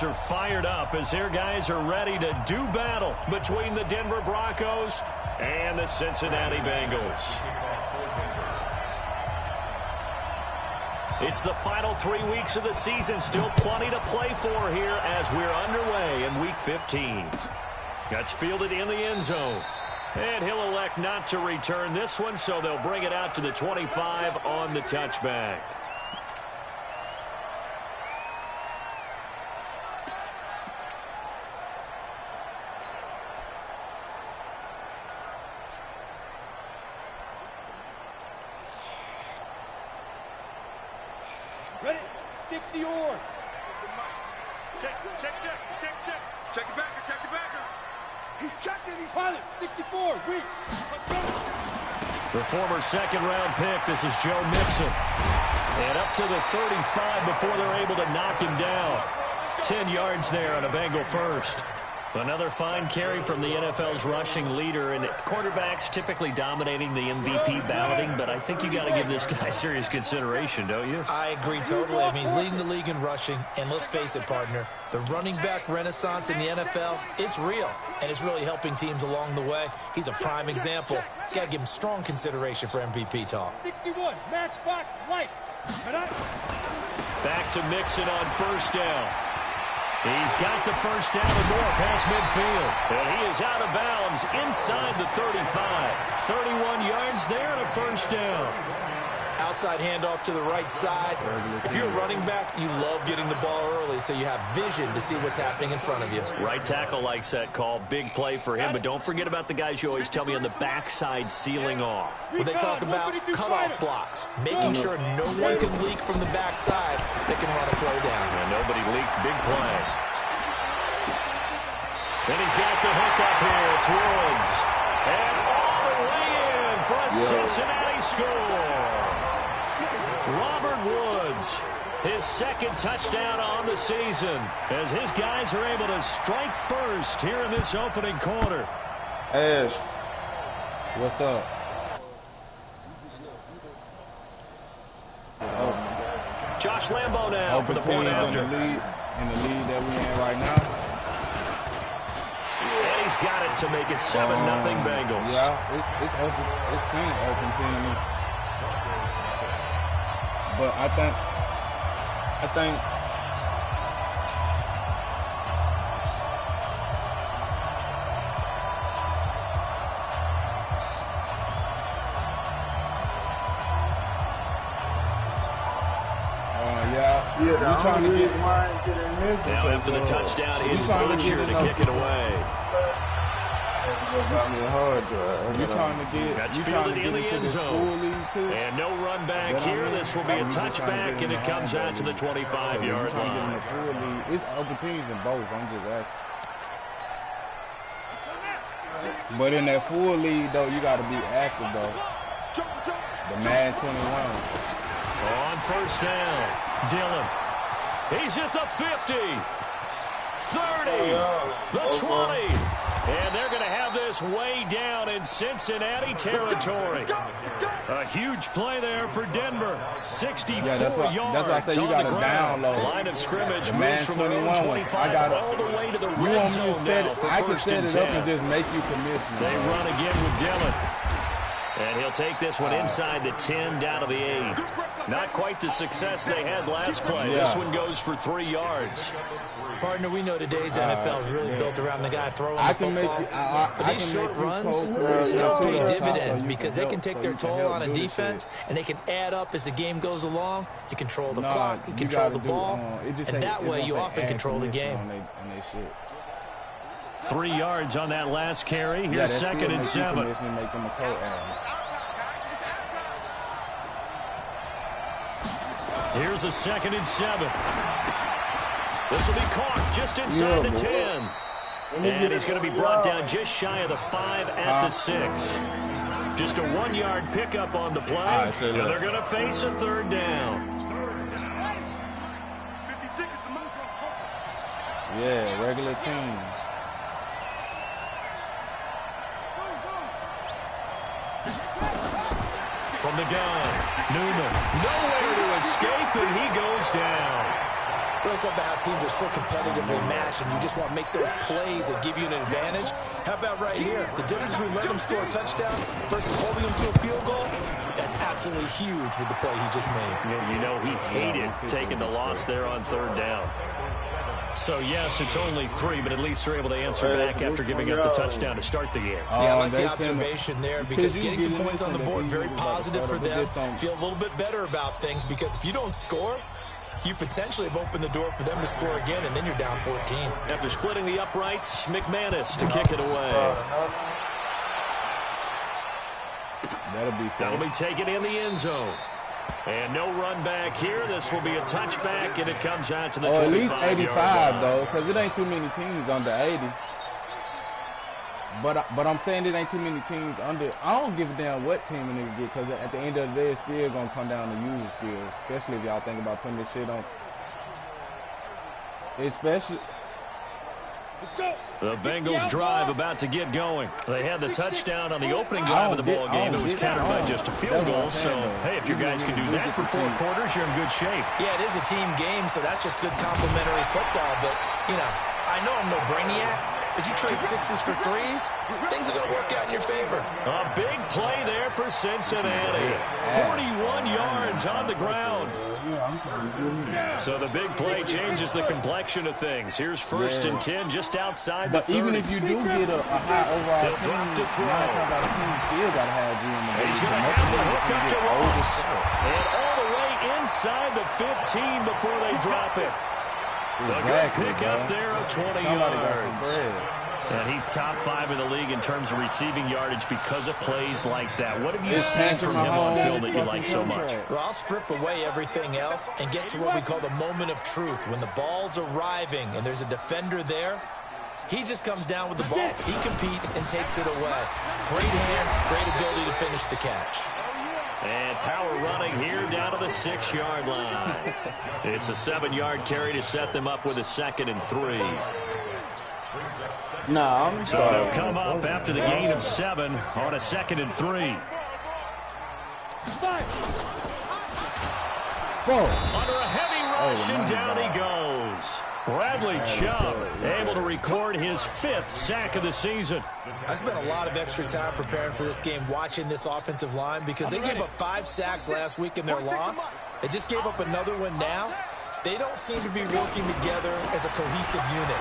Are fired up as their guys are ready to do battle between the Denver Broncos and the Cincinnati Bengals. It's the final 3 weeks of the season. Still plenty to play for here as we're underway in Week 15. That's fielded in the end zone. And he'll elect not to return this one, so they'll bring it out to the 25 on the touchback. Ready? 60 or. Check it backer, check the backer. He's checking, he's Pilot, 64, weak. The former second-round pick, this is Joe Mixon. And up to the 35 before they're able to knock him down. 10 yards there on a Bengal first. Another fine carry from the NFL's rushing leader, and quarterbacks typically dominating the MVP balloting, but I think you got to give this guy serious consideration, don't you? I agree totally. I mean, he's leading the league in rushing, and let's face it, partner, the running back renaissance in the NFL, it's real, and it's really helping teams along the way. He's a prime example. Got to give him strong consideration for MVP talk. 61, matchbox, lights. Back to Mixon on first down. He's got the first down and more past midfield. And he is out of bounds inside the 35. 31 yards there and a first down. Outside handoff to the right side. If you're a running back, you love getting the ball early so you have vision to see what's happening in front of you. Right tackle likes that call. Big play for him. But don't forget about the guys you always tell me on the backside sealing off. When they talk about cutoff blocks, making sure no one can leak from the backside that can run a play down. And nobody leaked. Big play. And he's got the hook up here. It's Woods. And all the way in for a Cincinnati score. Robert Woods, his second touchdown on the season as his guys are able to strike first here in this opening quarter. Ash, what's up? Josh Lambo now for the point after. In the lead that we're in right now. And he's got it to make it 7-0 Bengals. Yeah, it's open. It's plenty open team. But I think we're trying to get now after the touchdown, it's Berger to kick it away. You're trying to get that's fielded in the end zone. And no run back here. This will be a touchback, and it comes out to the 25-yard line. It's opportunities in both. I'm just asking. But in that full lead, though, you got to be active, though. The man 21. On first down, Dillon. He's at the 50, 30, the 20. And they're going to have this way down in Cincinnati territory. A huge play there for Denver. 64 yards that's why I say you got to download. Line of scrimmage the moves from their own 25 all the way to the red zone now for I can first set and it 10. up and just make you commit. They run again with Dillon. And he'll take this one inside the 10 down to the 8. Not quite the success they had last play. This one goes for 3 yards. Partner, we know today's NFL is really built around the guy throwing the football. But these short runs, they still pay dividends because they can take their toll on a defense, and they can add up as the game goes along. You control the clock, you control the ball, and that way you often control the game. 3 yards on that last carry. Here's second and 7. Here's a second and 7. This will be caught just inside the 10. And he's going to be brought down just shy of the 5 at the 6. Just a 1-yard pickup on the play. And they're going to face a third down. Yeah, regular teams. From the gun, Newman. Nowhere to escape, and he goes down. Really talk about how teams are so competitively matched, and you just want to make those plays that give you an advantage. How about right here? The difference between letting them score a touchdown versus holding them to a field goal, that's absolutely huge with the play he just made. And you know he hated taking the loss there on 3rd down. So, yes, it's only 3, but at least they're able to answer back after giving up the touchdown to start the game. Yeah, I like the observation there because getting some points on the board, very positive for them. Feel a little bit better about things because if you don't score, you potentially have opened the door for them to score again, and then you're down 14. After splitting the uprights, McManus to kick it away. That'll be taken in the end zone. And no run back here. This will be a touchback, and it comes out to the 25-yard line. At least 85, though, because it ain't too many teams under 80. But I'm saying it ain't too many teams under. I don't give a damn what team a nigga get, because at the end of the day, it's still going to come down to user skills, especially if y'all think about putting this shit on. Especially. The Bengals drive about to get going. They had the touchdown on the opening drive of the ball game. It was countered by just a field goal. So, hey, if you guys can do that for 4 quarters, you're in good shape. Yeah, it is a team game, so that's just good complimentary football. But, you know I'm no brainiac. But you trade 6s for 3s, things are going to work out in your favor. A big play there for Cincinnati. 41 yards on the ground. So the big play changes the complexion of things. Here's 1st and 10 just outside the 30. But even if you do get a high overall team, 9 times out of 10, you still got to have G in the game. He's going to have the hook up to Ross. And all the way inside the 15 before they drop it. A good pick up there of 20 yards. And he's top 5 in the league in terms of receiving yardage because of plays like that. What have you seen from him on field that you like so much? Well, I'll strip away everything else and get to what we call the moment of truth. When the ball's arriving and there's a defender there, he just comes down with the ball. He competes and takes it away. Great hands, great ability to finish the catch. And power running here down to the 6-yard line. It's a 7-yard carry to set them up with a 2nd and 3. So they'll come up after the gain of 7 on a 2nd and 3. Under a heavy rush, and down he goes. Bradley Chubb able to record his 5th sack of the season. I spent a lot of extra time preparing for this game watching this offensive line because they gave up 5 sacks last week in their loss. They just gave up another one now. They don't seem to be working together as a cohesive unit.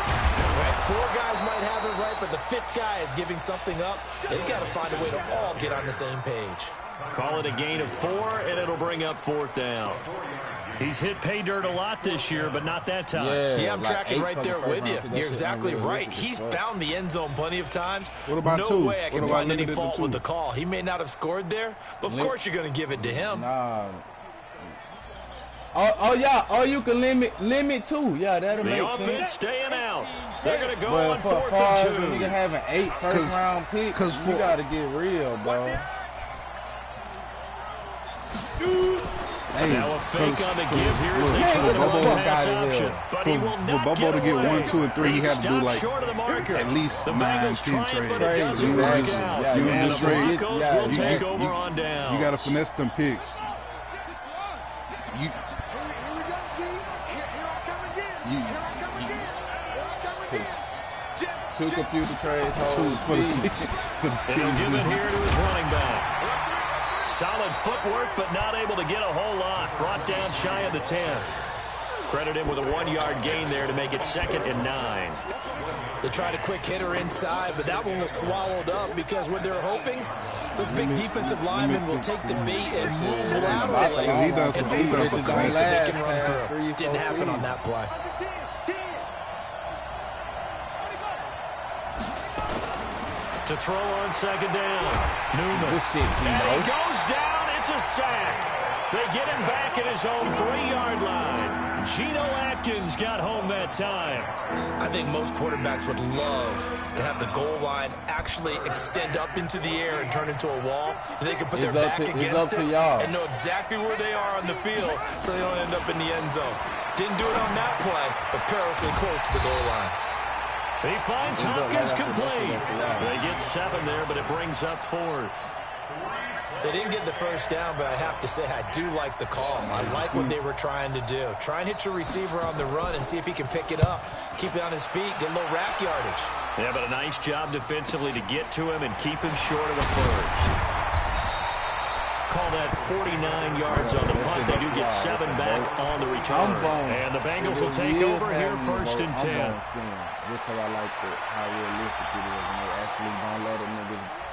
Right? 4 guys might have it right, but the 5th guy is giving something up. They've got to find a way to all get on the same page. Call it a gain of 4, and it'll bring up 4th down. He's hit pay dirt a lot this year, but not that time. Yeah, I'm tracking right there with you. You're exactly right. He's found the end zone plenty of times. What about no way I can find any fault with the call. He may not have scored there, but of course you're going to give it to him. Nah. You can limit 2. Yeah, that'll make sense. The offense staying out. They're going to go on 4th and 2. As a nigga having 8 first-round picks, you got to get real, bro. Hey, now a fake on the give here as they try to run pass option. But he will not for Bobo to get 1, 2, and 3, he had to do like at least 9, 10 trades. But it doesn't work out. And the Broncos will take over on down. You got to finesse them picks. Two computer trades. For the season. He'll give it here to his running back. Solid footwork, but not able to get a whole lot. Brought down shy of the 10. Credit him with a 1-yard gain there to make it 2nd and 9. They tried a quick hitter inside, but that one was swallowed up because what they're hoping, those big defensive linemen will take the bait and move laterally. He does some they can run through. Didn't happen on that play. To throw on 2nd down. Newman. And he goes down. It's a sack. They get him back at his own 3-yard line. Geno Atkins got home that time. I think most quarterbacks would love to have the goal line actually extend up into the air and turn into a wall. They can put their back against it and know exactly where they are on the field so they don't end up in the end zone. Didn't do it on that play, but perilously close to the goal line. He finds Hopkins complete. They get 7 there, but it brings up 4th. They didn't get the first down, but I have to say I do like the call. I like what they were trying to do. Try and hit your receiver on the run and see if he can pick it up, keep it on his feet, get a little rack yardage. Yeah, but a nice job defensively to get to him and keep him short of the first. Call that 49 yards on the punt. They do get 7 back on the return. And the Bengals will take over here, 1st and 10. Because I like how realistic it is, and they actually don't let them niggas.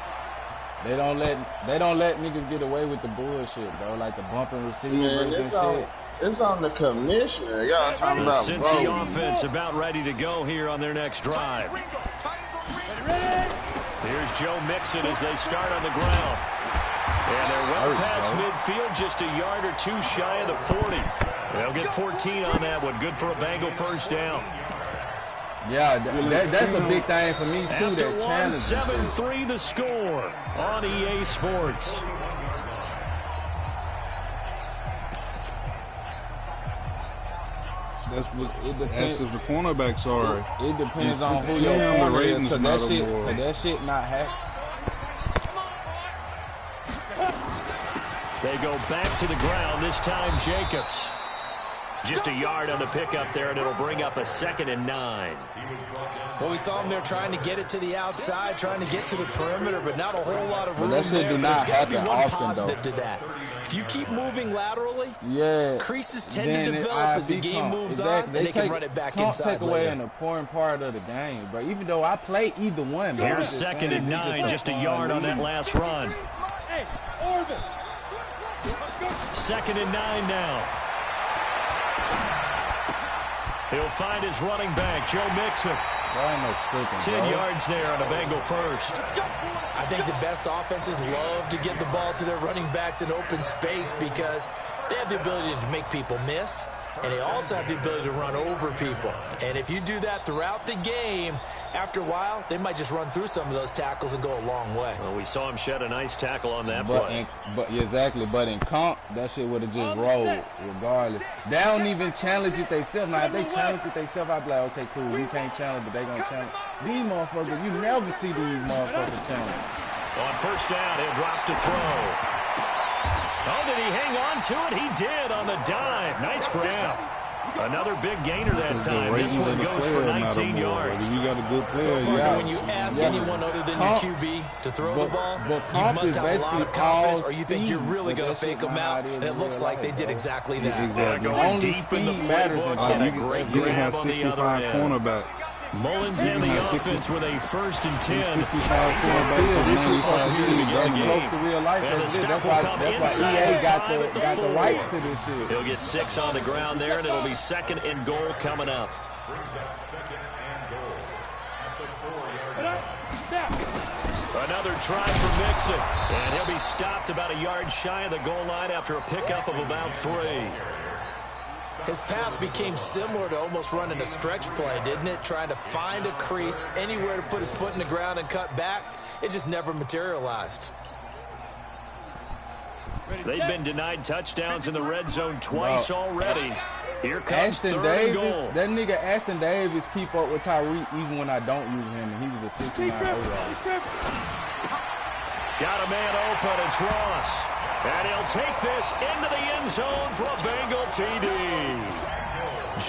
They don't let niggas get away with the bullshit, bro. Like the bumping receivers and shit. It's on the commissioner. Y'all talking about the Cincy offense about ready to go here on their next drive. Here's Joe Mixon as they start on the ground. And they're well past midfield, just a yard or 2 shy of the 40. They'll get 14 on that one. Good for a Bengal first down. Yeah, that's a big thing for me, too. After that challenge. 7-3 the score on EA Sports. That's if the cornerbacks are. It depends on who your corner is, because that shit not happen. They go back to the ground, this time Jacobs. Just a yard on the pickup there, and it'll bring up a 2nd and 9. Well, we saw them there trying to get it to the outside, trying to get to the perimeter, but not a whole lot of room there. There's got to be one positive to that. If you keep moving laterally, creases tend to develop as the game moves on, and they can run it back inside take away an important part of the game, bro. Even though I play either one. Here's 2nd and 9, just a yard on that last run. Hey, Orvin. 2nd and 9 now. He'll find his running back, Joe Mixon. 10 yards there on a Bengal first. I think the best offenses love to get the ball to their running backs in open space because they have the ability to make people miss, and they also have the ability to run over people. And if you do that throughout the game, after a while, they might just run through some of those tackles and go a long way. Well, we saw him shed a nice tackle on that play. But in comp, that shit would have just rolled regardless. They don't even challenge it themselves. Now, if they challenge it themselves, I'd be like, okay, cool, you can't challenge, but they gonna challenge. These motherfuckers, you never see these motherfuckers challenge. On first down, he'll drop to throw. Oh, did he hang on to it? He did on the dive. Nice grab. Another big gainer that time. This one goes for 19 yards. You got a good player. When you ask anyone other than your QB to throw the ball, you must have a lot of confidence, or you think you're really going to fake them out, and it looks like they did exactly that. Exactly. Going deep in the playbook. You can have 65 cornerbacks. Mullins and the offense with a 1st and 10. 65 cornerbacks for 95 years. That's close to real life. That's why EA got the rights to this shit. He'll get 6 on the ground there, and it'll be 2nd and goal coming up. Another try for Mixon, and he'll be stopped about a yard shy of the goal line after a pickup of about 3. His path became similar to almost running a stretch play, didn't it? Trying to find a crease, anywhere to put his foot in the ground and cut back. It just never materialized. They've been denied touchdowns in the red zone twice already. Here comes Ashton 3rd and Davis, goal. that nigga Ashton Davis keep up with Tyreek even when I don't use him, and he was a 69 overall. Got a man open, it's Ross. And he'll take this into the end zone for a Bengal TD.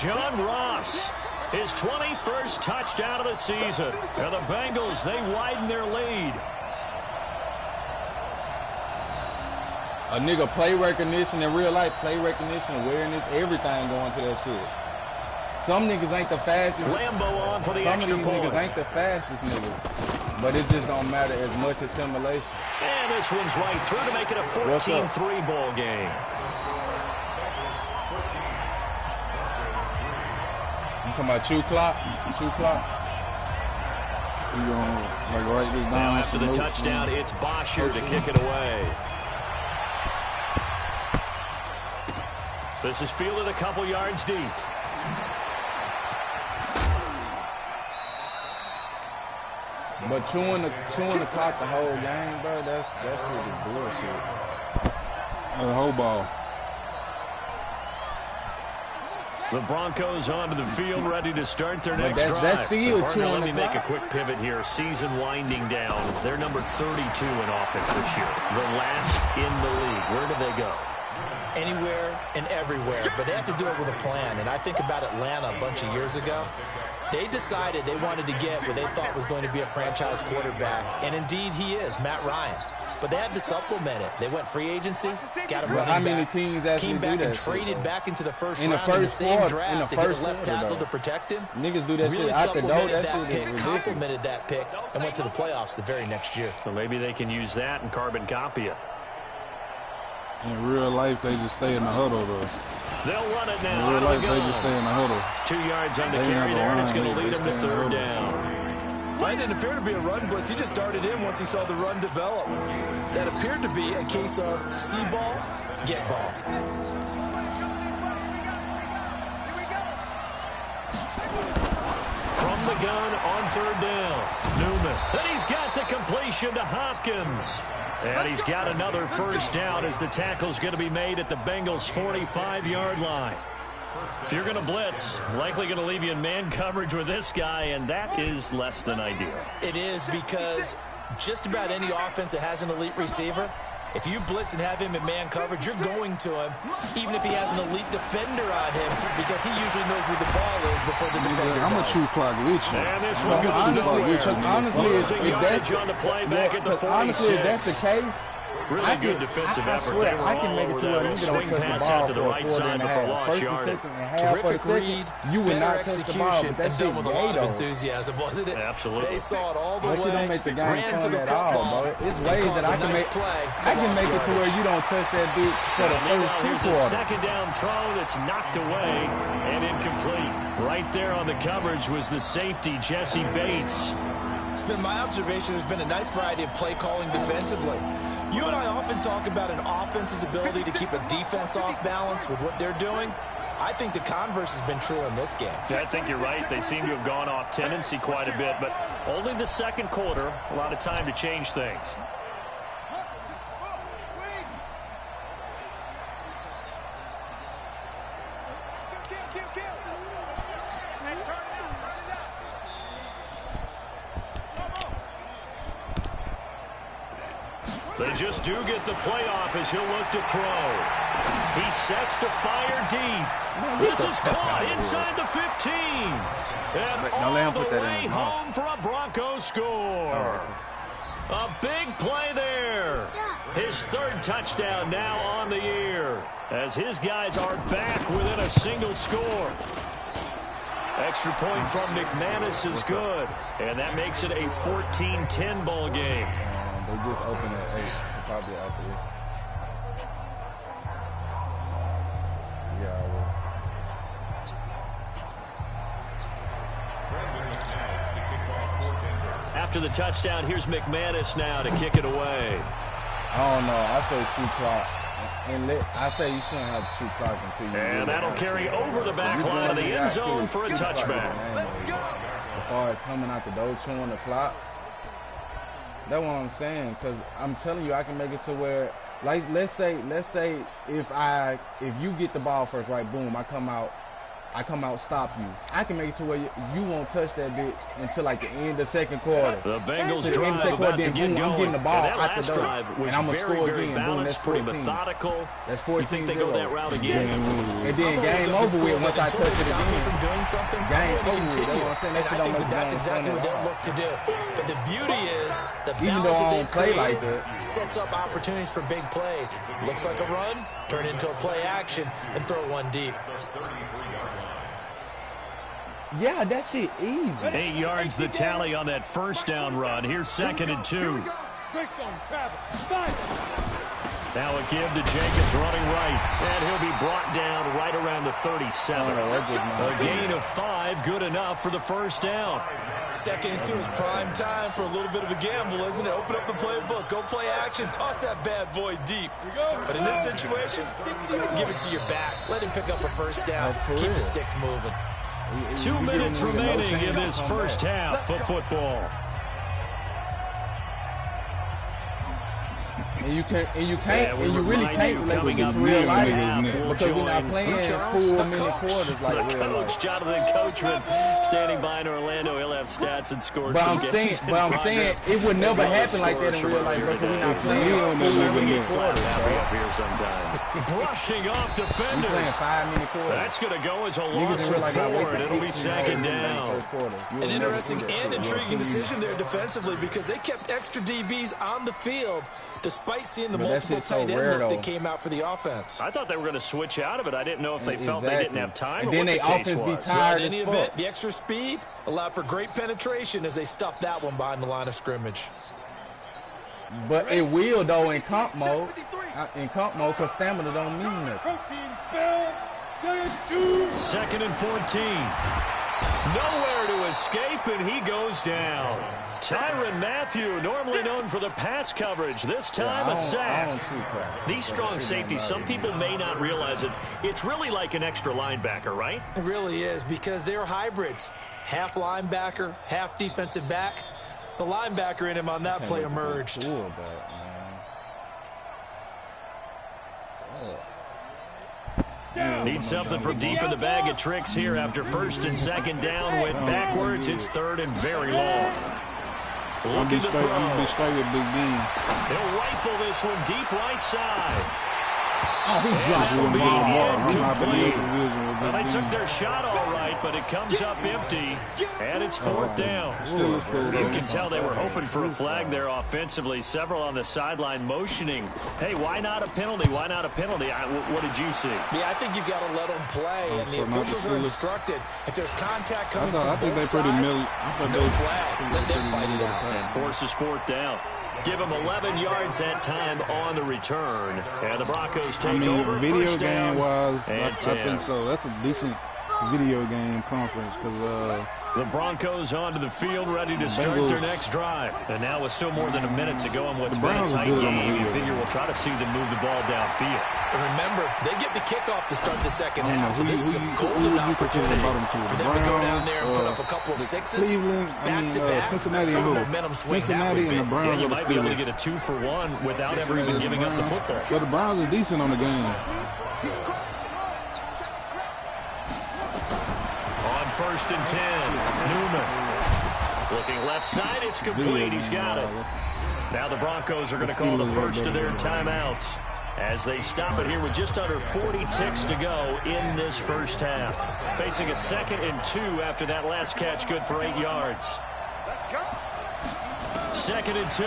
John Ross, his 21st touchdown of the season. And the Bengals, they widen their lead. A nigga play recognition in real life, play recognition, awareness, everything going to that shit. Some niggas ain't the fastest. Lambo on for the Some extra of these point. niggas ain't the fastest niggas. But it just don't matter as much assimilation. And this one's right through to make it a 14-3 ball game. You talking about chew clock? Chew clock? You gonna like write this down? Now after the touchdown, it's Bosher to kick it away. This is fielded a couple yards deep. But chewing the clock the whole game, bro, that shit is bullshit. The whole ball. The Broncos onto the field, ready to start their next drive. Partner, let me make a quick pivot here. Season winding down. They're number 32 in offense this year. The last in the league. Where do they go? Anywhere and everywhere, but they have to do it with a plan. And I think about Atlanta a bunch of years ago. They decided they wanted to get what they thought was going to be a franchise quarterback, and indeed he is, Matt Ryan. But they had to supplement it. They went free agency, got him running back. How many teams actually came back and traded back into the first round in the same draft to get a left tackle to protect him. Niggas do that really shit out the door. That shit pick, complemented that pick, and went to the playoffs the very next year. So maybe they can use that and carbon copy it. In real life, they just stay in the huddle, though. They'll run it now. In real life, they just stay in the huddle. 2 yards on the carry there, and it's going to lead them to third down. That didn't appear to be a run blitz. He just darted in once he saw the run develop. That appeared to be a case of see ball, get ball. From the gun on third down, Newman. And he's got the completion to Hopkins. And he's got another first down as the tackle's going to be made at the Bengals' 45-yard line. If you're going to blitz, likely going to leave you in man coverage with this guy, and that is less than ideal. It is, because just about any offense that has an elite receiver, if you blitz and have him in man coverage, you're going to him, even if he has an elite defender on him, because he usually knows where the ball is before the defender I'm a true clock with you. And this one goes nowhere. Honestly, if that's the case, really good defensive effort. They were all over that swing pass out to the right side before lost yardage. Terrific read, you would not touch the ball, execution, and done with a lot of enthusiasm, wasn't it? Absolutely. They saw it all the way, don't make the game ran to the at all, bro. It's ways that I can make it to where you don't touch that bitch for the first 2 Here's quarters. a second down throw that's knocked away and incomplete. Right there on the coverage was the safety, Jesse Bates. It's been my observation. There's been a nice variety of play calling defensively. You and I often talk about an offense's ability to keep a defense off balance with what they're doing. I think the converse has been true in this game. I think you're right. They seem to have gone off tendency quite a bit, but only the second quarter, a lot of time to change things. They just do get the playoff as he'll look to throw. He sets to fire deep. This is caught inside the 15. And all the way home for a Broncos score. A big play there. His third touchdown now on the year as his guys are back within a single score. Extra point from McManus is good, and that makes it a 14-10 ball game. They just opened at 8, probably after this. Yeah, I will. After the touchdown, here's McManus now to kick it away. I don't know. I say 2 clock. And I say you shouldn't have 2 clock until you. And that'll carry over the back line of the end zone for a touchback. As far as coming out the door, chewing the clock. That's what I'm saying, because I'm telling you, I can make it to where, like, let's say if you get the ball first, right, boom, I come out, stop you. I can make it to where you won't touch that bitch until like the end of the second quarter. The Bengals drive about to get going. I'm getting the ball that out last the door, drive was and I'm gonna very, score very again. balanced, Boom, pretty methodical. That's 14. You think they go that route again? And then game over with once I touch it again. From doing something, game over with. Continue. That's what I'm saying. And I think that's exactly what they'll look to do. But the beauty is the even though I don't play like that, sets up opportunities for big plays. Looks like a run, turn into a play action, and throw one deep. Yeah, that shit easy. 8 yards the tally on that first down run. Here's 2nd and 2. Now a give to Jenkins running right. And he'll be brought down right around the 37. A gain of 5, good enough for the first down. 2nd and 2 is prime time for a little bit of a gamble, isn't it? Open up the playbook, go play action, toss that bad boy deep. But in this situation, go ahead and give it to your back. Let him pick up a first down. Keep the sticks moving. 2 minutes remaining in this first half of football. And you really can't relate it to real life because we're not playing full many quarters like real life. Jonathan Coachman standing by in Orlando. He'll have stats and scores. But I'm saying it would never happen like that in real life because we're not playing full many quarters. Brushing off defenders. We're playing 5 many quarters. That's going to go as a loss of 4. It'll be second down. An interesting and intriguing decision there defensively because they kept extra DBs on the field despite seeing the multiple tight end look that came out for the offense. I thought they were going to switch out of it. I didn't know if they felt they didn't have time and or then what they the case offense was. be tired in any event, the extra speed allowed for great penetration as they stuffed that one behind the line of scrimmage. But it will, though, in comp mode. Because stamina don't mean nothing. 2nd and 14. Nowhere to escape, and he goes down. Tyrann Mathieu, normally known for the pass coverage, this time a sack. These strong safeties, some people may not realize it. It's really like an extra linebacker, right? It really is because they're hybrids. Half linebacker, half defensive back. The linebacker in him on that play emerged. Need something from deep in the bag of tricks here after 1st and 2nd down. Went backwards. It's 3rd and very long. Looking to throw. He'll rifle this one deep right side. Oh, he dropped Well, they took their shot all right, but it comes up empty, and it's 4th down. You can tell they were hoping for a flag there offensively. Several on the sideline motioning. Hey, why not a penalty? Why not a penalty? What did you see? Yeah, I think you've got to let them play, and the officials are instructed. If there's contact coming from both sides, no flag. Let them fight it out. And forces 4th down. Give them 11 yards that time on the return. And the Broncos take over. Video game-wise, I think so. That's a decent video game conference because the Broncos onto the field, ready to start their next drive. And now with still more than a minute to go in what's been a tight game, you figure we'll try to see them move the ball downfield. And remember, they get the kickoff to start the second half, so this is a golden opportunity for them to go down there and put up a couple of sixes. Back-to-back. Cincinnati and the Browns. Yeah, you might be able to get a 2-for-1 without ever even giving up the football. But the Browns are decent on the game. 1st and 10. Newman. Looking left side. It's complete. He's got it. Now the Broncos are going to call the first of their timeouts as they stop it here with just under 40 ticks to go in this first half. Facing a 2nd and 2 after that last catch, good for 8 yards. 2nd and 2.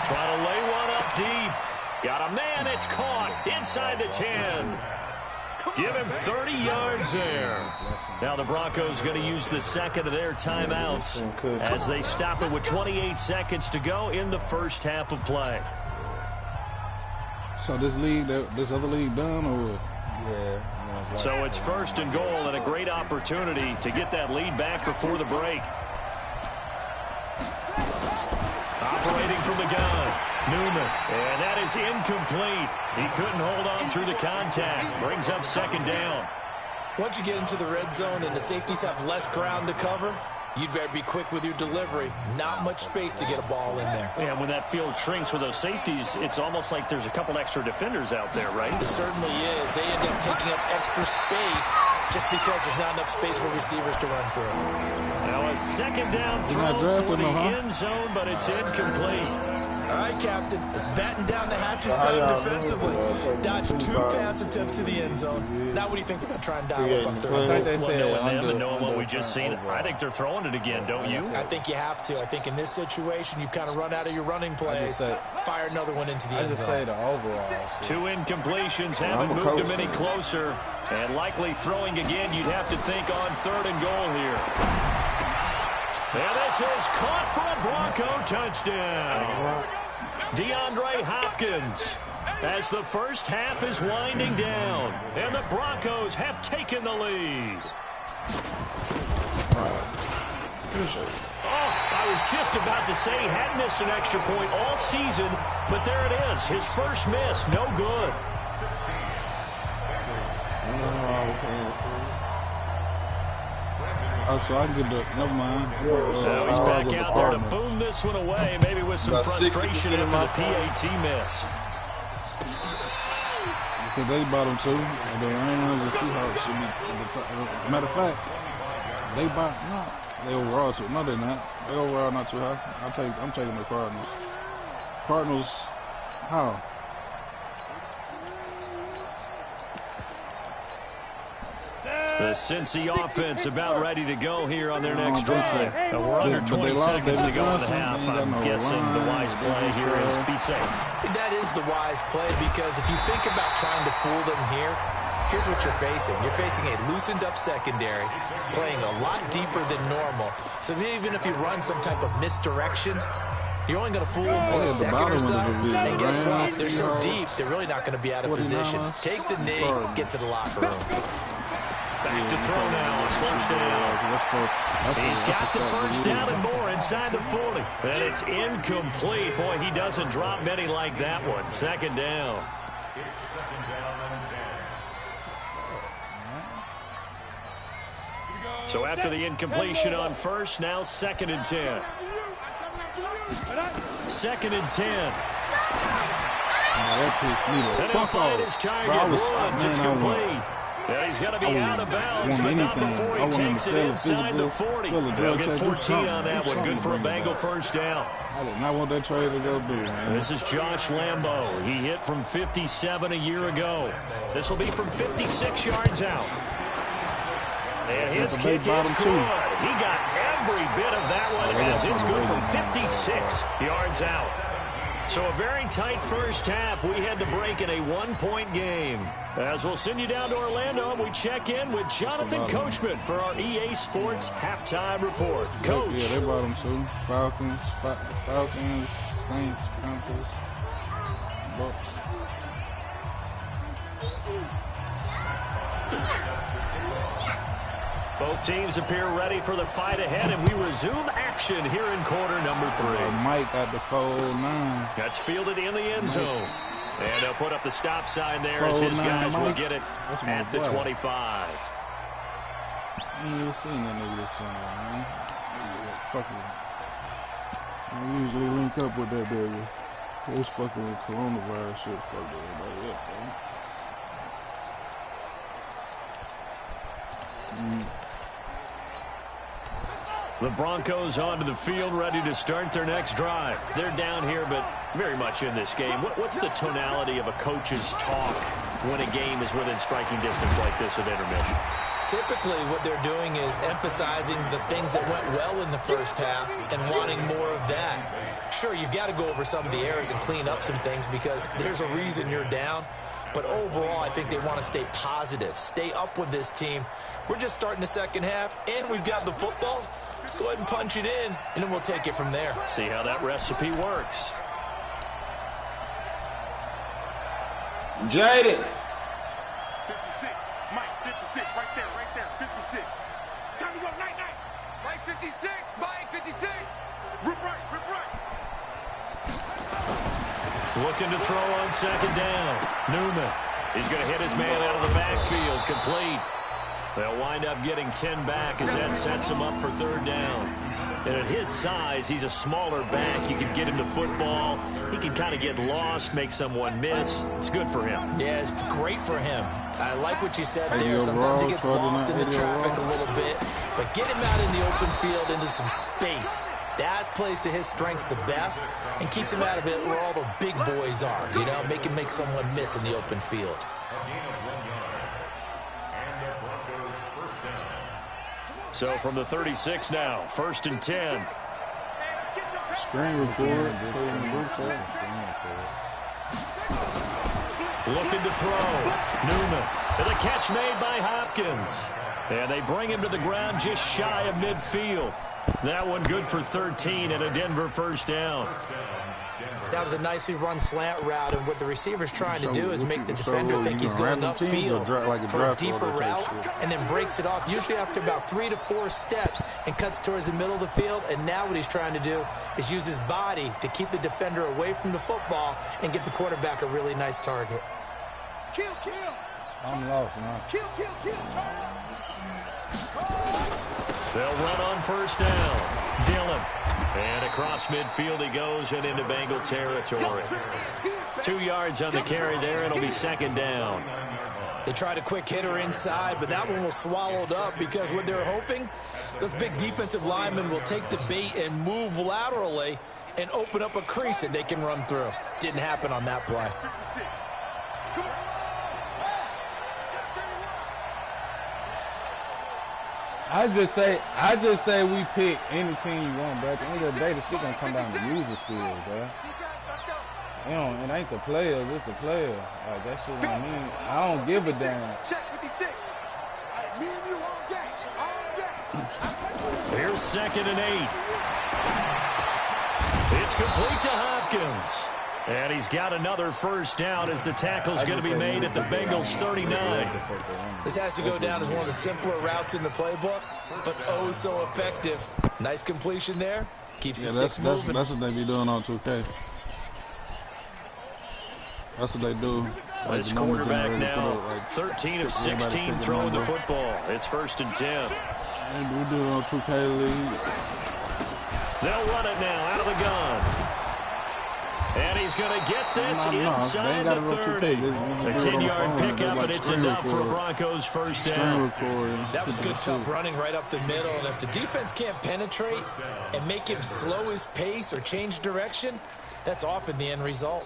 Trying to lay one up deep. Got a man. It's caught inside the 10. Give him 30 yards there. Now the Broncos going to use the 2nd of their timeouts as they stop it with 28 seconds to go in the first half of play. So this other league done or what? Yeah. So it's 1st and goal and a great opportunity to get that lead back before the break. Operating from the gun. Newman, and that is incomplete. He couldn't hold on through the contact. Brings up 2nd down. Once you get into the red zone and the safeties have less ground to cover, you'd better be quick with your delivery. Not much space to get a ball in there. And when that field shrinks with those safeties, it's almost like there's a couple extra defenders out there, right? It certainly is. They end up taking up extra space just because there's not enough space for receivers to run through. Now a 2nd down throw for the end zone, but it's incomplete. All right, Captain. It's batten down the hatches time defensively. Dodged 2 pass attempts to the end zone. Now what do you think they're going to try and dial up on 3rd? I think they said knowing them and knowing what we just seen, I think they're throwing it again, don't you? I think you have to. I think in this situation, you've kind of run out of your running plays. Fire another one into the end zone. I just say the overall. 2 incompletions haven't moved him any closer. And likely throwing again, you'd have to think on 3rd and goal here. And this is caught for a Bronco touchdown. DeAndre Hopkins as the first half is winding down. And the Broncos have taken the lead. Oh, I was just about to say he had missed an extra point all season, but there it is. His first miss, no good. Oh, so I can get the, never mind. Now he's back out there to boom this one away, maybe with some frustration after the PAT miss. Because they bottom two, and the Rams and Seahawks should be at the top. Matter of fact, they they overall too. No, they're not. They overall not too high. I'm taking the Cardinals. Cardinals, how? The Cincy offense about ready to go here on their next drive. We're under 20 seconds to go in the half. I'm guessing the wise play here is be safe. That is the wise play, because if you think about trying to fool them here, here's what you're facing. You're facing a loosened up secondary, playing a lot deeper than normal. So even if you run some type of misdirection, you're only going to fool them for a second or so. And guess what? They're so deep, they're really not going to be out of position. Take the knee, get to the locker room. Back to throw now on first down. He's got the first down and more inside the 40. And it's incomplete. Boy, he doesn't drop many like that one. Second down. So after the incompletion on first, now 2nd and 10. 2nd and 10. And he'll find his target runs. It's complete. Yeah, he's going to be out of bounds, but not before he takes it inside the 40. They'll get 14 on that one. Good for a Bengal first down. I did not want that trade to go through, man. This is Josh Lambo. He hit from 57 a year ago. This will be from 56 yards out. And his kick is good. He got every bit of that one as it's good from 56 yards out. So a very tight first half. We had to break in a 1-point game. As we'll send you down to Orlando, we check in with Jonathan Coachman for our EA Sports Halftime Report. Coach. Yeah, they brought them too. Falcons, Saints, Panthers, Bucks. Both teams appear ready for the fight ahead, and we resume action here in quarter number 3. Mike at the 4-9. That's fielded in the end zone. And they'll put up the stop sign there as his guys will get it at the 25. I ain't even seen that nigga this summer, man. Fucking. I usually link up with that baby. This fucking coronavirus shit fucked everybody up, man. The Broncos onto the field, ready to start their next drive. They're down here, but very much in this game. What's the tonality of a coach's talk when a game is within striking distance like this at intermission? Typically, what they're doing is emphasizing the things that went well in the first half and wanting more of that. Sure, you've got to go over some of the errors and clean up some things because there's a reason you're down. But overall, I think they want to stay positive, stay up with this team. We're just starting the second half, and we've got the football. Let's go ahead and punch it in, and then we'll take it from there. See how that recipe works. Jaden. 56. Mike, 56. Right there. 56. Time to go. Night. Right, 56. Mike, 56. Rip right. Looking to throw on second down. Newman. He's going to hit his man out of the backfield. Complete. They'll wind up getting 10 back as that sets him up for third down. And at his size, he's a smaller back. You can get him to football. He can kind of get lost, make someone miss. It's good for him. Yeah, it's great for him. I like what you said there. Sometimes he gets lost in the traffic a little bit. But get him out in the open field into some space. That plays to his strengths the best and keeps him out of it where all the big boys are. You know, make him make someone miss in the open field. So from the 36 now, 1st and 10. Screen report. Looking to throw. Newman. And a catch made by Hopkins. And they bring him to the ground just shy of midfield. That one good for 13 and a Denver first down. That was a nicely run slant route, and what the receiver's trying to do is make the defender think he's going upfield for a deeper route and then breaks it off, usually after about 3 to 4 steps, and cuts towards the middle of the field. And now what he's trying to do is use his body to keep the defender away from the football and give the quarterback a really nice target. Kill. I'm lost, man. Kill. Turn up. They'll run on first down. Dillon. And across midfield he goes and into Bengal territory. 2 yards on the carry there. It'll be second down. They tried a quick hitter inside, but that one was swallowed up because what they're hoping, those big defensive linemen will take the bait and move laterally and open up a crease that they can run through. Didn't happen on that play. I just say we pick any team you want, bro. At the end of the day, the shit gonna come down to user skills, bro. You know, it ain't the players, it's the player. Like, that shit don't mean, I don't give a damn. Here's 2nd and 8. It's complete to Hopkins. And he's got another first down as the tackle's going to be made at the Bengals 39. This has to go down as one of the simpler routes in the playbook, but oh so effective. Nice completion there. Keeps the sticks moving. That's what they be doing on 2K. That's what they do. Like this quarterback now, 13 of 16 throwing the football. It's 1st and 10. We do it on 2K League. They'll run it now out of the gun. And he's going to get this inside the 30. A 10-yard pickup, and it's enough for a Broncos first down. That was good, tough running right up the middle. And if the defense can't penetrate and make him slow his pace or change direction, that's often the end result.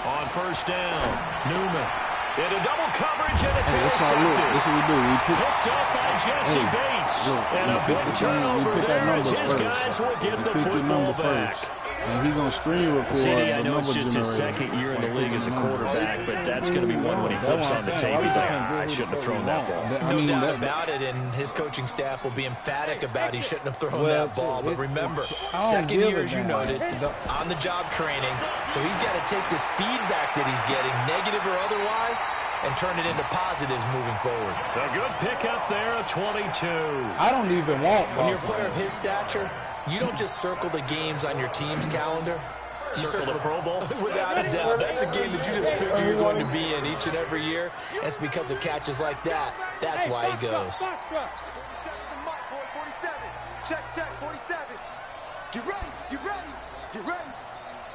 On first down, Newman. Into double coverage, and it's intercepted. That's what we do. We picked up by Jesse Bates. And a big turnover there as his guys will get the football back. And he's going to screen record. CD, I know it's just his 2nd year in the league as a quarterback, but that's going to be one when he flips on the tape. He's like, I shouldn't have thrown that ball. No doubt about it, and his coaching staff will be emphatic about he shouldn't have thrown that ball. But remember, 2nd year, as you noted, on-the-job training. So he's got to take this feedback that he's getting, negative or otherwise, and turn it into positives moving forward. A good pickup there, a 22. I don't even want. When you're a player of his stature, you don't just circle the games on your team's calendar. You circle the Pro Bowl? Without a doubt. That's a game that you just figure you're going to be in each and every year. And it's because of catches like that. That's why he goes. Check, 47. Get ready, get ready, get ready.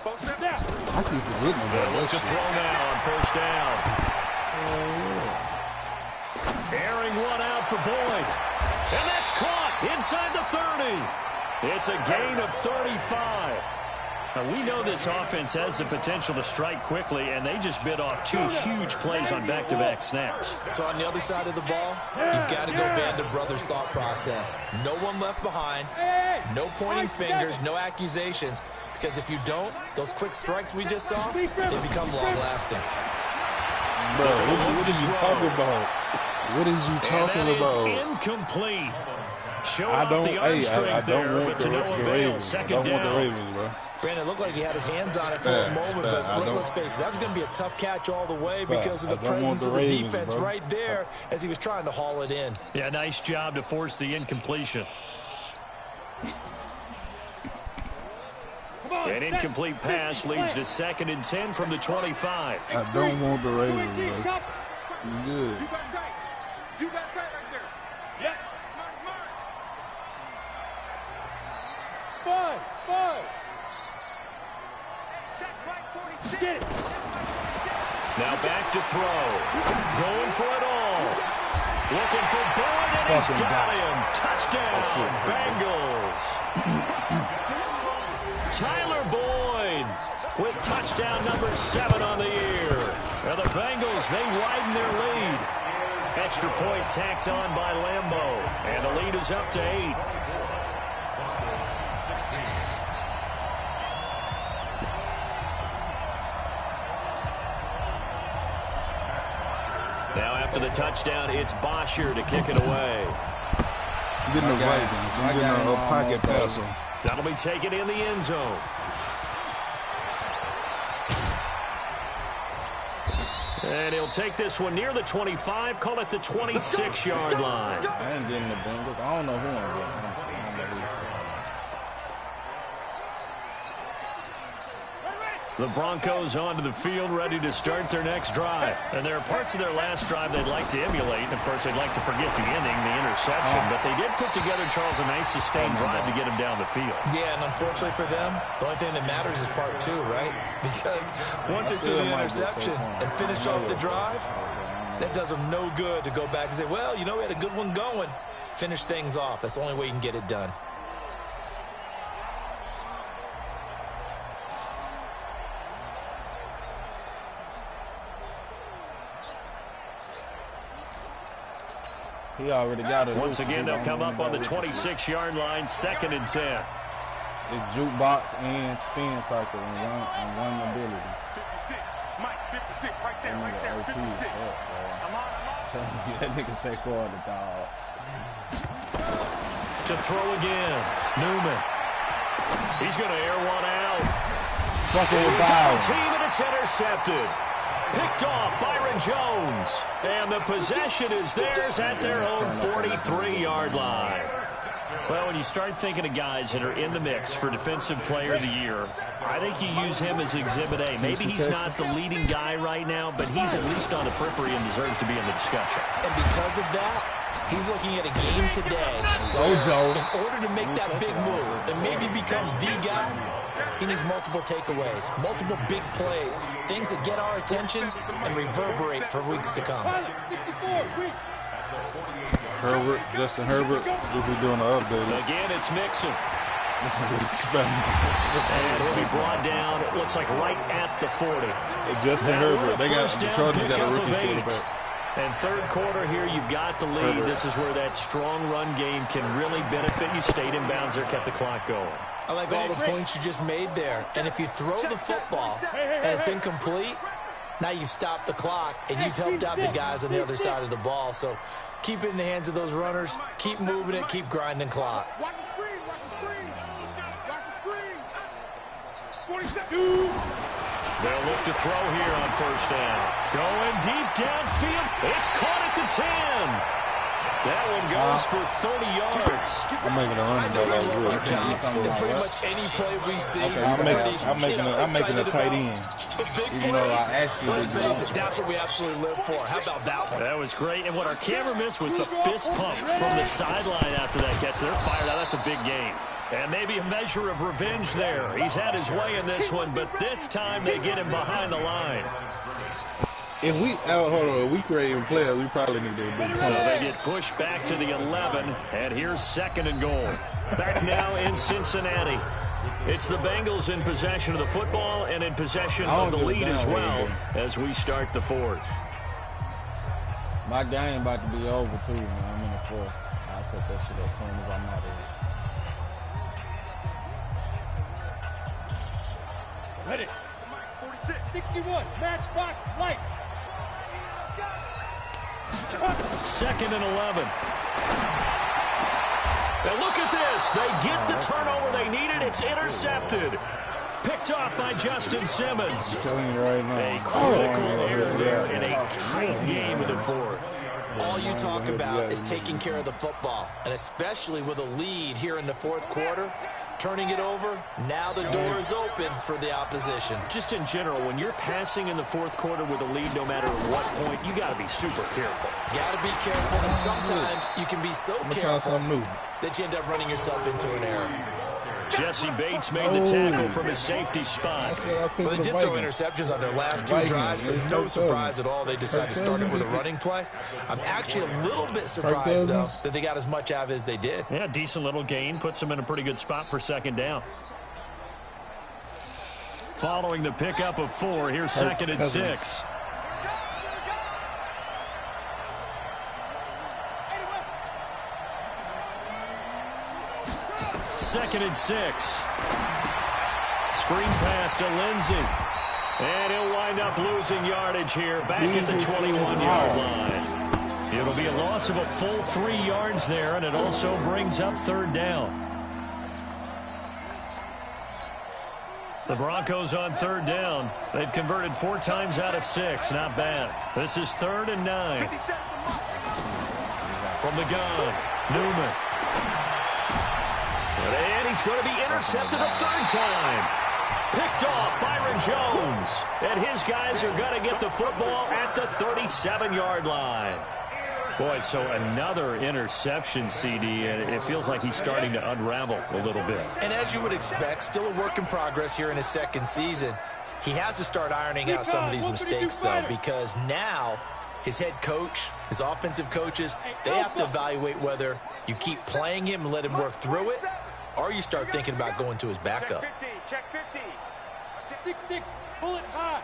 I keep forgetting about Look to throw now on first down. Airing one out for Boyd. And that's caught inside the 30. It's a gain of 35. Now, we know this offense has the potential to strike quickly, and they just bit off 2 huge plays on back-to-back snaps. So on the other side of the ball, you've got to go Band of Brothers thought process. No one left behind, no pointing fingers, no accusations, because if you don't, those quick strikes we just saw, they become long-lasting. Bro, what are you talking about? What is you talking about? Incomplete. I don't want the Ravens. I don't want the Ravens, bro. Brandon, it looked like he had his hands on it for a moment, but let's face it, that was going to be a tough catch all the way because of the presence of the defense right there as he was trying to haul it in. Yeah, nice job to force the incompletion. An incomplete pass leads to 2nd and 10 from the 25. I don't want the Ravens, bro. You good. You got tight right there. Yep. Five. Check right 46. Get it. Now back to throw. Going for it all. Looking for Boyd, and he's got him. Touchdown, Bengals. Tyler Boyd with touchdown number 7 on the year. Now the Bengals, they widen their lead. Extra point tacked on by Lambeau, and the lead is up to 8. Now after the touchdown, it's Bosher to kick it away. I'm getting the Ravens. I'm getting a pocket passer. That'll be taken in the end zone. And he'll take this one near the 25, call it the 26-yard line. I ain't getting the Bengals. I don't know who I'm getting. The Broncos onto the field, ready to start their next drive. And there are parts of their last drive they'd like to emulate. And, of course, they'd like to forget the ending, the interception. But they did put together, Charles, a nice sustained drive to get him down the field. Yeah, and unfortunately for them, the only thing that matters is part two, right? Because once they do the interception and finish off the drive, that does them no good to go back and say, well, you know, we had a good one going. Finish things off. That's the only way you can get it done. He already got it. Once again, they'll come up on the 26-yard line, 2nd and 10. It's jukebox and spin cycle and one ability. 56, Mike, 56, right there, right there, 56. I'm on. That nigga say quarter, dog. To throw again, Newman. He's going to air one out. Fucking foul. Team, and it's intercepted. Picked off Byron Jones. And the possession is theirs at their own 43-yard line. Well, when you start thinking of guys that are in the mix for Defensive Player of the Year, I think you use him as Exhibit A. Maybe he's not the leading guy right now, but he's at least on the periphery and deserves to be in the discussion. And because of that, he's looking at a game today. In order to make that big move and maybe become the guy, he needs multiple takeaways, multiple big plays, things that get our attention and reverberate for weeks to come. Herbert, Justin Herbert, we'll be doing an update. Again, it's Mixon. And he'll be brought down, it looks like right at the 40. Justin Herbert, they got the Chargers got a rookie quarterback. And third quarter here, you've got the lead. This is where that strong run game can really benefit you. Stayed in bounds there, kept the clock going. I like all the points you just made there. And if you throw the football and it's incomplete, now you've stopped the clock and you've helped out the guys on the other side of the ball. So keep it in the hands of those runners. Keep moving it. Keep grinding clock. Watch the screen. Watch the screen. Watch the screen. 47. They'll look to throw here on first down. Going deep downfield. It's caught at the 10. That one goes for 30 yards. I'm making a running back like good. Pretty much any play we see. Okay, I'm making a tight end. The big plays, let's face it, that's what we absolutely live for. How about that one? That was great. And what our camera missed was the fist pump from the sideline after that catch. They're fired out. That's a big game. And maybe a measure of revenge there. He's had his way in this one, but this time they get him behind the line. If we create players, we probably need to do. So they get pushed back to the 11, and here's 2nd and goal. Back now in Cincinnati. It's the Bengals in possession of the football and in possession of the lead as well as we start the 4th. My game about to be over, too, man. I'm in the 4th. I'll set that shit as soon as I'm out of here. Ready. 61. Matchbox lights. 2nd and 11. Now look at this. They get the turnover they needed. It's intercepted. Picked off by Justin Simmons. I'm telling you right now. A critical error there in a tight game in the 4th. All you talk about is taking care of the football, and especially with a lead here in the 4th quarter. Turning it over, now the door is open for the opposition. Just in general, when you're passing in the 4th quarter with a lead, no matter at what point, you got to be super careful. Got to be careful, and sometimes you can be so careful that you end up running yourself into an error. Jesse Bates made the tackle from his safety spot. Well, they did throw interceptions on their last 2 drives, so no surprise at all they decided to start it with a running play. I'm actually a little bit surprised, though, that they got as much out of it as they did. Yeah, decent little gain. Puts them in a pretty good spot for 2nd down. Following the pickup of 4, here's 2nd and 6. Second and 6. Screen pass to Lindsey. And he'll wind up losing yardage here back at the 21-yard line. It'll be a loss of a full 3 yards there, and it also brings up 3rd down. The Broncos on 3rd down. They've converted 4 times out of 6. Not bad. This is 3rd and 9. From the gun, Newman. And he's going to be intercepted a 3rd time. Picked off Byron Jones. And his guys are going to get the football at the 37-yard line. Boy, so another interception, CD, and it feels like he's starting to unravel a little bit. And as you would expect, still a work in progress here in his second season. He has to start ironing out some of these mistakes, though, because now his head coach, his offensive coaches, they have to evaluate whether you keep playing him and let him work through it, or you start thinking about going to his backup. Check 50. 6-6, bullet high.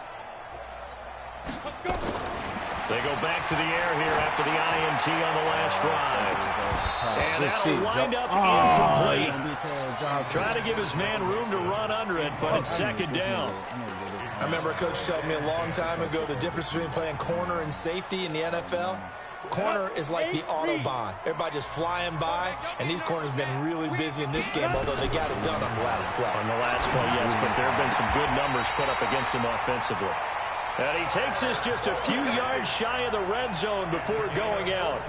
Let's go. They go back to the air here after the INT on the last drive. And that'll wind up incomplete. Trying to give his man room to run under it, but it's second down. I remember a coach telling me a long time ago the difference between playing corner and safety in the NFL. Corner is like the Autobahn. Everybody just flying by, and these corners have been really busy in this game, although they got it done on the last play. On the last play, yes, but there have been some good numbers put up against him offensively. And he takes us just a few yards shy of the red zone before going out.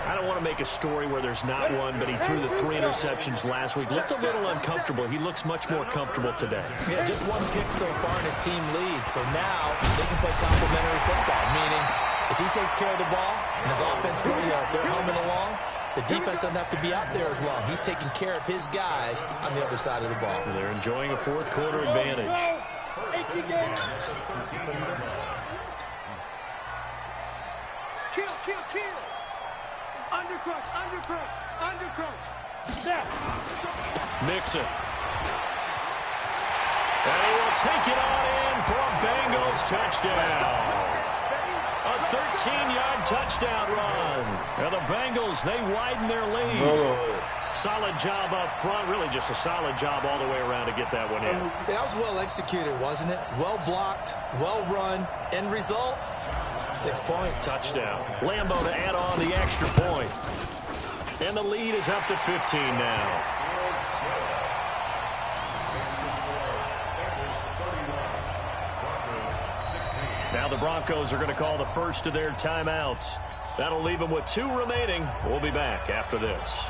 I don't want to make a story where there's not one, but he threw the 3 interceptions last week. Looked a little uncomfortable. He looks much more comfortable today. Yeah, just one pick so far and his team leads. So now they can play complementary football, meaning if he takes care of the ball and his offense, they're humming along, the defense doesn't have to be out there as long. He's taking care of his guys on the other side of the ball. They're enjoying a fourth quarter advantage. Kill. Undercrunch. Mixon. And he will take it on in for a Bengals touchdown. A 13-yard touchdown run. And the Bengals, they widen their lead. Solid job up front. Really just a solid job all the way around to get that one in. That was well executed, wasn't it? Well blocked, well run. End result, 6 points. Touchdown. Lambo to add on the extra point. And the lead is up to 15 now. Now the Broncos are going to call the first of their timeouts. That'll leave them with 2 remaining. We'll be back after this.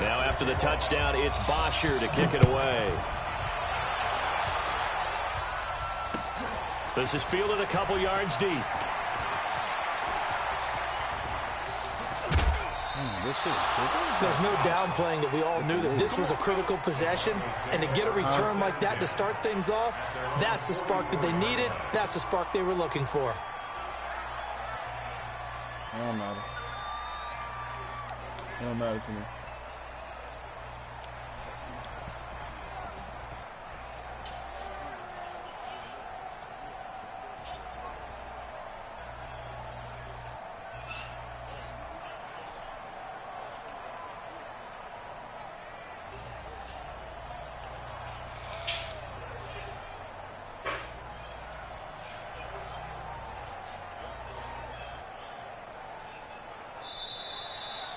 Now after the touchdown, it's Bosher to kick it away. This is fielded a couple yards deep. There's no downplaying that we all knew that this was a critical possession, and to get a return like that to start things off, that's the spark that they needed. That's the spark they were looking for. It don't matter. It don't matter to me.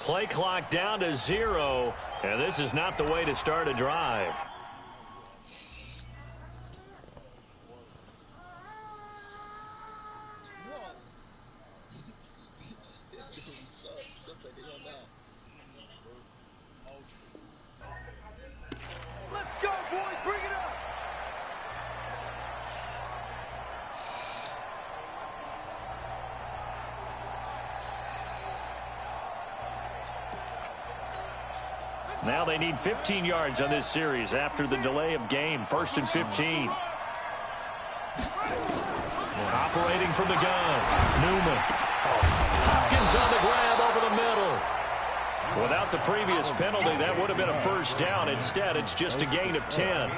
Play clock down to 0, and this is not the way to start a drive. Let's go, boys. Bring it up. Now they need 15 yards on this series after the delay of game. 1st and 15. Operating from the gun. Newman. Hopkins on the grab over the middle. Without the previous penalty, that would have been a first down. Instead, it's just a gain of 10.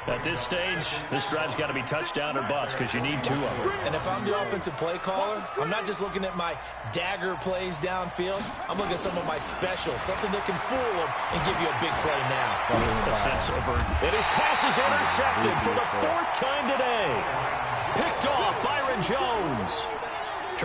At this stage, this drive's got to be touchdown or bust because you need 2 of them. And if I'm the offensive play caller, I'm not just looking at my dagger plays downfield. I'm looking at some of my specials, something that can fool them and give you a big play now. A sense of urgency. And his pass is intercepted for the 4th time today. Picked off Byron Jones.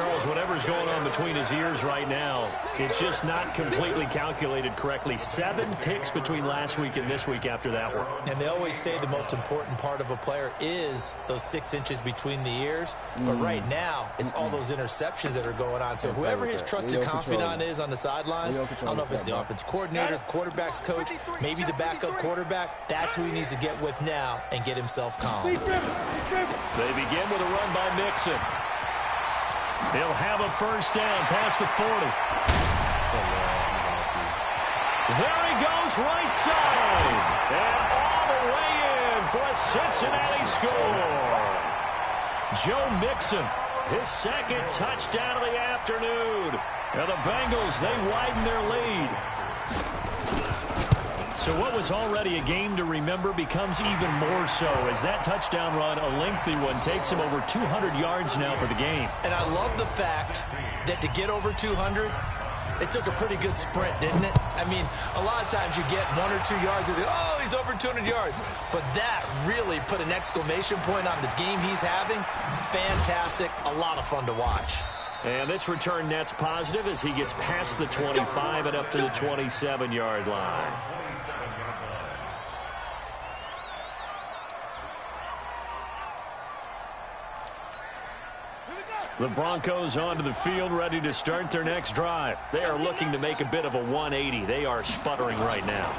Charles, whatever's going on between his ears right now, it's just not completely calculated correctly. 7 picks between last week and this week after that one. And they always say the most important part of a player is those 6 inches between the ears. But right now, it's all those interceptions that are going on. So whoever his trusted confidant is on the sidelines, I don't know if it's the offense coordinator, the quarterback's coach, maybe the backup quarterback, that's who he needs to get with now and get himself calm. They begin with a run by Mixon. He'll have a first down past the 40. There he goes, right side. And all the way in for a Cincinnati score. Joe Mixon, his second touchdown of the afternoon. And the Bengals, they widen their lead. So what was already a game to remember becomes even more so as that touchdown run, a lengthy one, takes him over 200 yards now for the game. And I love the fact that to get over 200, it took a pretty good sprint, didn't it? I mean, a lot of times you get 1 or 2 yards and oh, he's over 200 yards. But that really put an exclamation point on the game he's having. Fantastic. A lot of fun to watch. And this return net's positive as he gets past the 25 and up to the 27-yard line. The Broncos onto the field, ready to start their next drive. They are looking to make a bit of a 180. They are sputtering right now.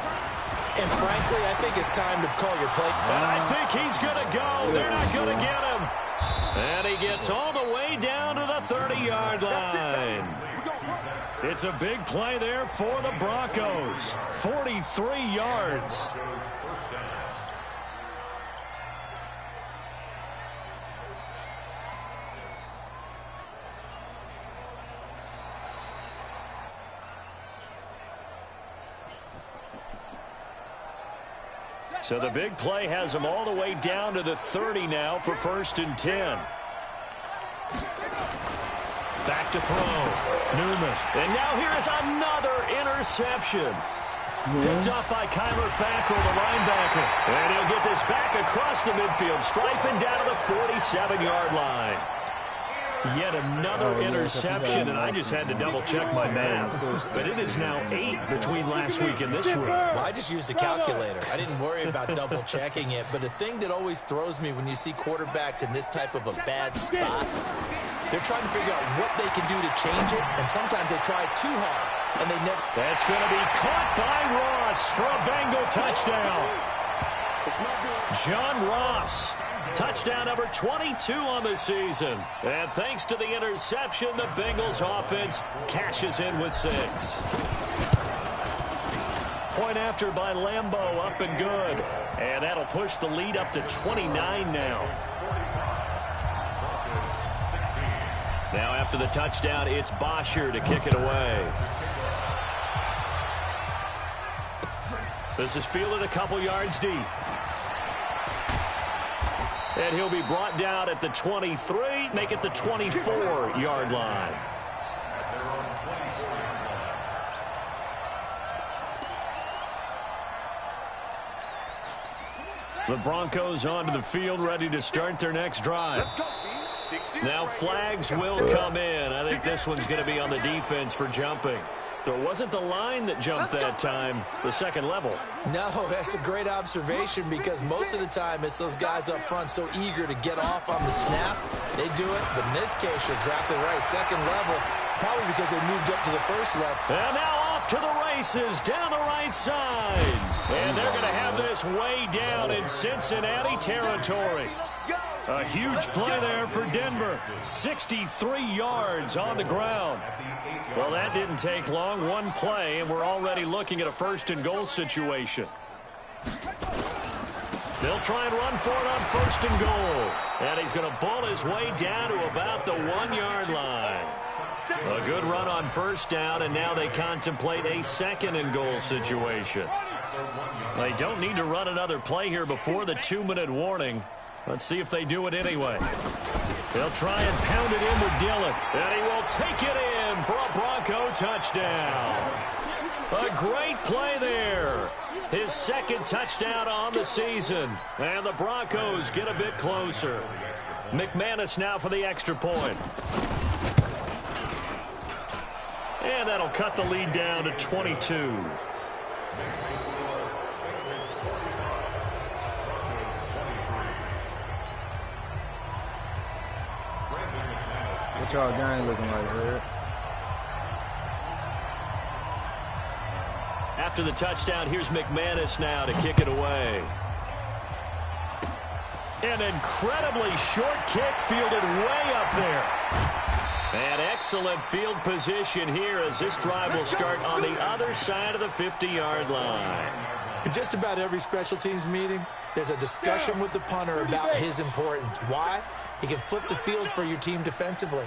And frankly, I think it's time to call your play. And I think he's going to go. They're not going to get him. And he gets all the way down to the 30-yard line. It's a big play there for the Broncos. 43 yards. So the big play has him all the way down to the 30 now for 1st and 10. Back to throw. Newman. And now here is another interception. Picked up by Kyler Fackrell, the linebacker. And he'll get this back across the midfield, striping down to the 47-yard line. Yet another interception, and I just had to double-check my math. But it is now 8 between last week and this week. Well, I just used a calculator. I didn't worry about double-checking it. But the thing that always throws me when you see quarterbacks in this type of a bad spot, they're trying to figure out what they can do to change it, and sometimes they try too hard, and they never... That's going to be caught by Ross for a Bengal touchdown. John Ross. Touchdown number 22 on the season. And thanks to the interception, the Bengals offense cashes in with 6. Point after by Lambeau, up and good. And that'll push the lead up to 29 now. Now after the touchdown, it's Bosher to kick it away. This is fielded a couple yards deep. And he'll be brought down at the 23, make it the 24-yard line. The Broncos onto the field, ready to start their next drive. Now flags will come in. I think this one's going to be on the defense for jumping. So it wasn't the line that jumped that time, the second level. No, that's a great observation because most of the time it's those guys up front so eager to get off on the snap. They do it, but in this case, you're exactly right. Second level, probably because they moved up to the first level. And now off to the races down the right side. And they're going to have this way down in Cincinnati territory. A huge play there for Denver. 63 yards on the ground. Well, that didn't take long. One play, and we're already looking at a 1st and goal situation. They'll try and run for it on 1st and goal. And he's going to bull his way down to about the 1-yard line. A good run on 1st down, and now they contemplate a 2nd and goal situation. They don't need to run another play here before the 2-minute warning. Let's see if they do it anyway. They'll try and pound it in with Dillon. And he will take it in for a Bronco touchdown. A great play there. His 2nd touchdown on the season. And the Broncos get a bit closer. McManus now for the extra point. And that'll cut the lead down to 22. What y'all game looking like, Red? After the touchdown, here's McManus now to kick it away. An incredibly short kick fielded way up there. An excellent field position here as this drive will start on the other side of the 50-yard line. In just about every special teams meeting, there's a discussion with the punter about his importance. Why? He can flip the field for your team defensively,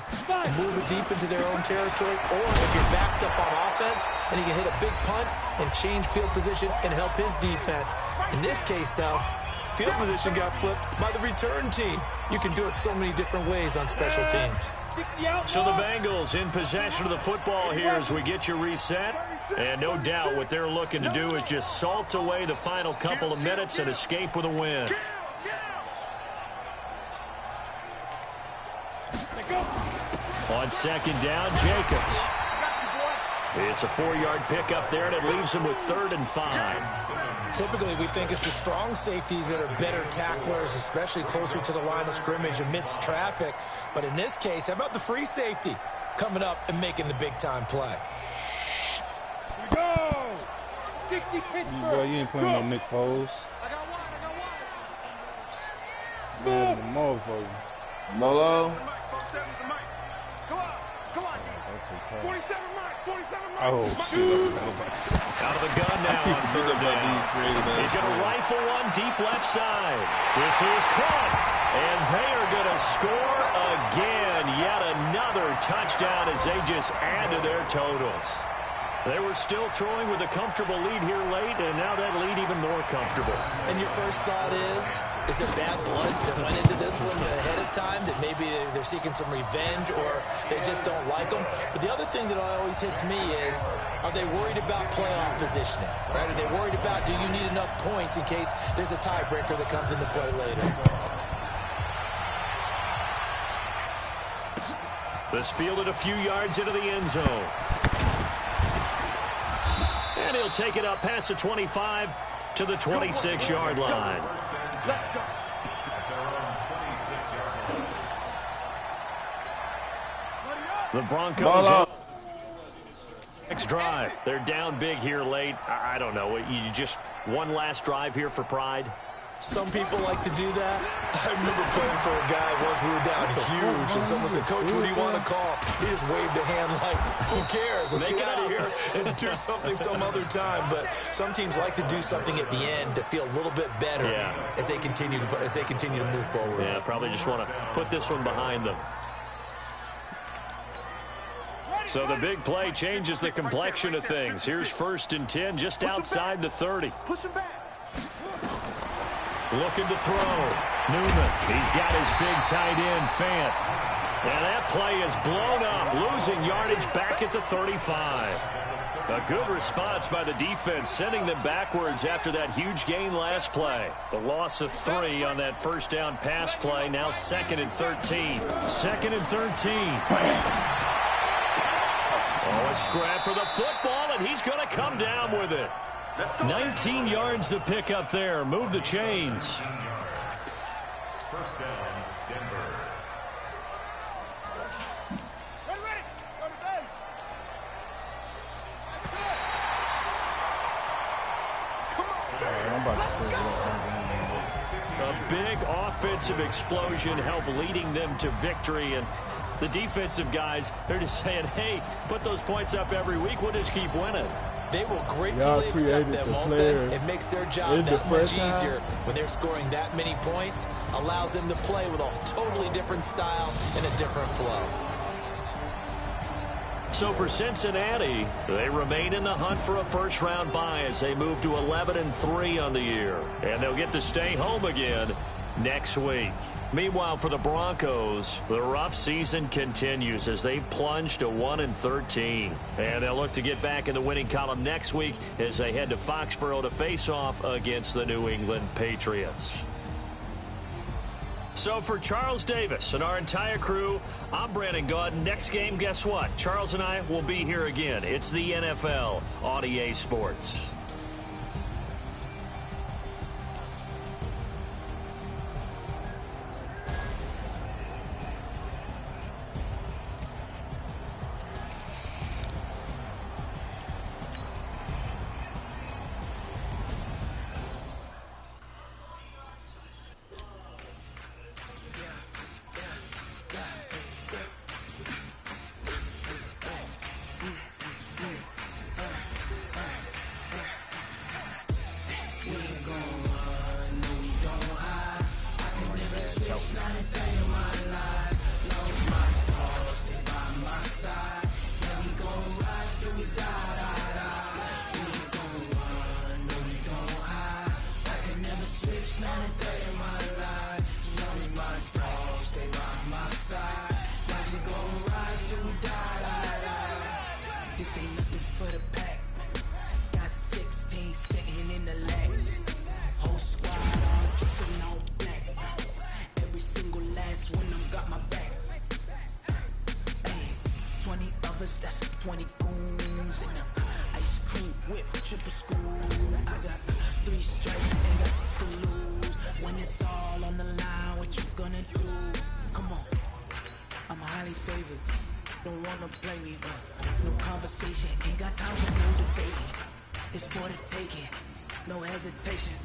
move it deep into their own territory, or if you're backed up on offense, then he can hit a big punt and change field position and help his defense. In this case, though, field position got flipped by the return team. You can do it so many different ways on special teams. So the Bengals in possession of the football here as we get you reset. And no doubt what they're looking to do is just salt away the final couple of minutes and escape with a win. On second down, Jacobs. It's a 4-yard pickup there, and it leaves him with 3rd and 5. Typically, we think it's the strong safeties that are better tacklers, especially closer to the line of scrimmage amidst traffic. But in this case, how about the free safety coming up and making the big-time play? Go! 60 Pittsburgh. Boy, you ain't playing no Nick Foles. Man, the motherfucker. Molo. Oh, shit. Out of the gun now on 3rd down. He's going to rifle one deep left side. This is caught. And they are going to score again. Yet another touchdown as they just add to their totals. They were still throwing with a comfortable lead here late, and now that lead even more comfortable. And your first thought is there bad blood that went into this one ahead of time, that maybe they're seeking some revenge or they just don't like them? But the other thing that always hits me is, are they worried about playoff positioning? Right? Are they worried about, do you need enough points in case there's a tiebreaker that comes into play later? This fielded a few yards into the end zone. And he'll take it up past the 25 to the 26-yard line. Let's go. The Broncos next drive. They're down big here late. I don't know. You just one last drive here for pride. Some people like to do that. I remember playing for a guy once we were down huge, and someone said, "Coach, what do you want to call?" He just waved a hand like, "Who cares? Let's get out of here and do something some other time." But some teams like to do something at the end to feel a little bit better as they continue to move forward. Yeah, probably just want to put this one behind them. So the big play changes the complexion of things. Here's 1st and 10 just outside the 30. Push him back. Looking to throw. Newman. He's got his big tight end, Fant. And that play is blown up, losing yardage back at the 35. A good response by the defense, sending them backwards after that huge gain last play. The loss of 3 on that first down pass play, now 2nd and 13. 2nd and 13. Oh, a scrap for the football, and he's going to come down with it. 19 yards to pick up there. Move the chains. First down, Denver. Ready. Go to base. A big offensive explosion helped leading them to victory, and the defensive guys, they're just saying, hey, put those points up every week. We'll just keep winning. They will gratefully accept them, won't they? It makes their job that much easier when they're scoring that many points. Allows them to play with a totally different style and a different flow. So for Cincinnati, they remain in the hunt for a first-round bye as they move to 11-3 on the year. And they'll get to stay home again next week. Meanwhile, for the Broncos, the rough season continues as they plunge to 1-13. And they'll look to get back in the winning column next week as they head to Foxborough to face off against the New England Patriots. So for Charles Davis and our entire crew, I'm Brandon Gaudin. Next game, guess what? Charles and I will be here again. It's the NFL on EA Sports. That's 20 goons and a ice cream whip, triple school. I got 3 strikes, ain't got to lose. When it's all on the line, what you gonna do? Come on, I'm highly favored. Don't wanna play me, no conversation. Ain't got time for no debating. It's for the taking, no hesitation.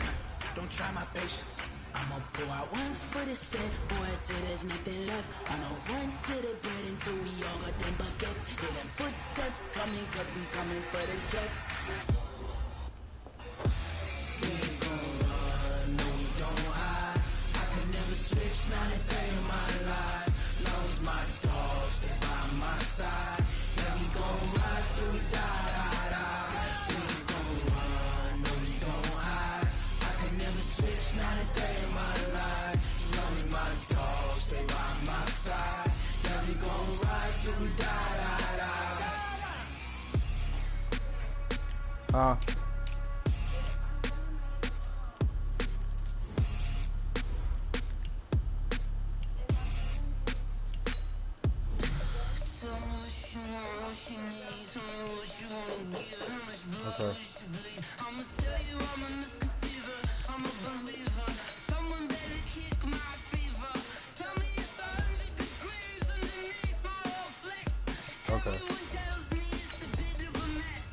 Don't try my patience. I'ma pour out one for the set, boy, till there's nothing left. I'ma run to the bed until we all got them buckets. Hear them footsteps coming, cause we coming for the jet. We ain't gon' run, no we don't hide. I could never switch, not a day in my life. Long as my dogs, they by my side. Yeah, we gon' ride till we die. We ain't gon' run, no we don't hide. I could never switch, not a day in my life. As long as my dogs, they by my side. Yeah, we gon' ride till we die. Okay. I'ma tell you I'm a misconceiver, I'm a believer. Someone better kick my fever. Tell me it's 100 degrees underneath my whole flex. Okay. Everyone tells me it's a bit of a mess.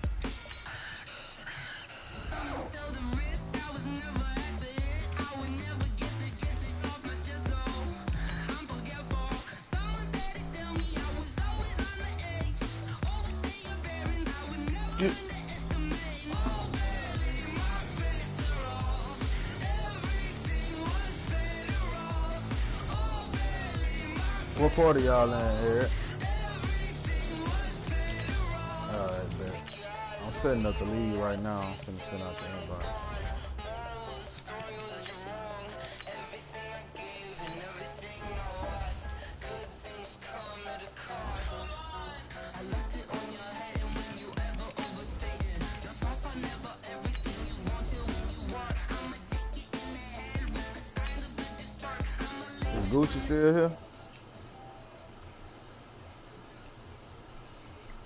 Someone tell the risk I was never at the end. I would never get the gifts off my chest though. I'm forgetful. Someone better tell me I was always on the edge. Overstay your bearings, I would never underestimate. What quarter y'all in here? Alright, bet. I'm setting up the lead right now. I'm finna send out the invite. Is Gucci still here?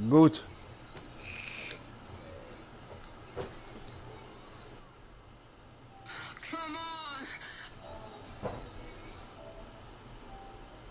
Gucci.